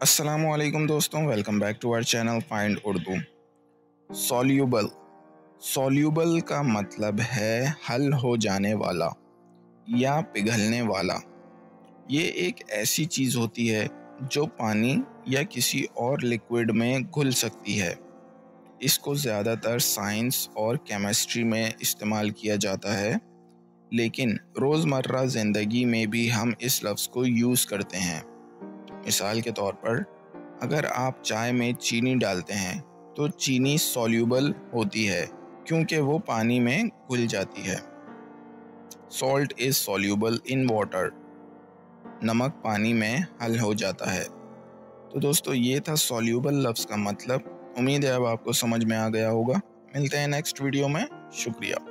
अस्सलामुअलैकुम दोस्तों, welcome back to our channel find Urdu. Soluble soluble का मतलब है हल हो जाने वाला या पिघलने वाला। ये एक ऐसी चीज़ होती है जो पानी या किसी और लिक्विड में घुल सकती है। इसको ज़्यादातर साइंस और केमिस्ट्री में इस्तेमाल किया जाता है, लेकिन रोज़मर्रा ज़िंदगी में भी हम इस लफ्ज़ को यूज़ करते हैं। मिसाल के तौर पर, अगर आप चाय में चीनी डालते हैं तो चीनी सॉल्यूबल होती है क्योंकि वो पानी में घुल जाती है। Salt is soluble in water. नमक पानी में हल हो जाता है। तो दोस्तों, ये था सॉल्यूबल लफ्ज़ का मतलब। उम्मीद है अब आपको समझ में आ गया होगा। मिलते हैं नेक्स्ट वीडियो में। शुक्रिया।